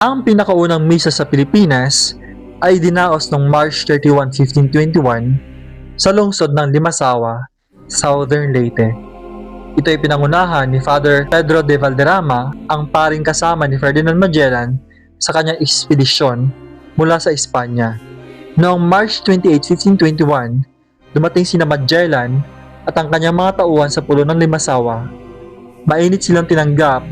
Ang pinakaunang misa sa Pilipinas ay dinaos noong March 31, 1521 sa lungsod ng Limasawa, Southern Leyte. Ito ay pinangunahan ni Father Pedro de Valderrama, ang paring kasama ni Ferdinand Magellan sa kanyang ekspedisyon mula sa Espanya. Noong March 28, 1521, dumating sina Magellan at ang kanyang mga tauhan sa pulo ng Limasawa. Mainit silang tinanggap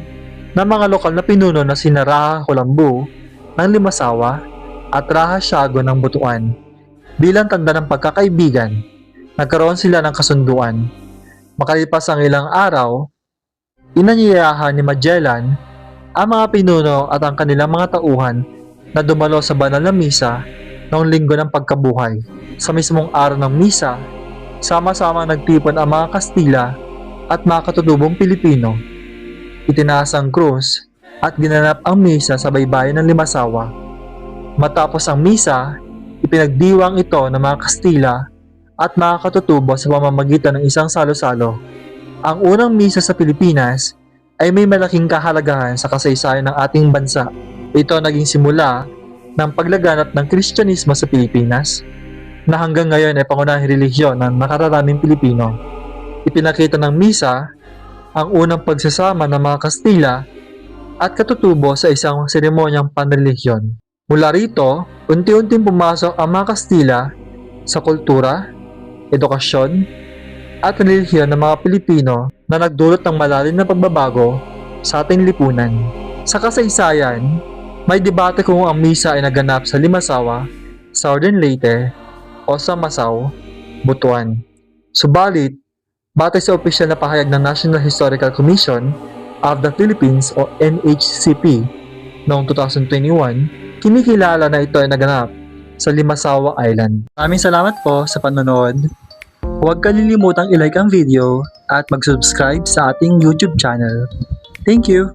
ng mga lokal na pinuno na sina Raha Hulambu ng Limasawa at Raha Siago ng Butuan. Bilang tanda ng pagkakaibigan, nagkaroon sila ng kasunduan. Makalipas ang ilang araw, inanyayahan ni Magellan ang mga pinuno at ang kanilang mga tauhan na dumalo sa banal na misa noong linggo ng pagkabuhay. Sa mismong araw ng misa, sama-sama nagtipon ang mga Kastila at mga katutubong Pilipino. Itinaas ang krus at ginanap ang misa sa baybayin ng Limasawa. Matapos ang misa, ipinagdiwang ito ng mga Kastila at mga katutubo sa pamamagitan ng isang salo-salo. Ang unang misa sa Pilipinas ay may malaking kahalagahan sa kasaysayan ng ating bansa. Ito naging simula ng paglaganap ng Kristyanismo sa Pilipinas, na hanggang ngayon ay pangunahing relihiyon ng nakararaming Pilipino. Ipinakita ng misa ang unang pagsasama ng mga Kastila at katutubo sa isang seremonyang panrelihiyon. Mula rito, unti-unting pumasok ang mga Kastila sa kultura, edukasyon, at relihiyon ng mga Pilipino na nagdulot ng malalim na pagbabago sa ating lipunan. Sa kasaysayan, may debate kung ang misa ay naganap sa Limasawa, Southern Leyte, o sa Masao, Butuan. Subalit, batay sa opisyal na pahayag ng National Historical Commission of the Philippines o NHCP noong 2021, kinikilala na ito ay naganap sa Limasawa Island. Maraming salamat po sa panonood. Huwag kalilimutang i-like ang video at mag-subscribe sa ating YouTube channel. Thank you!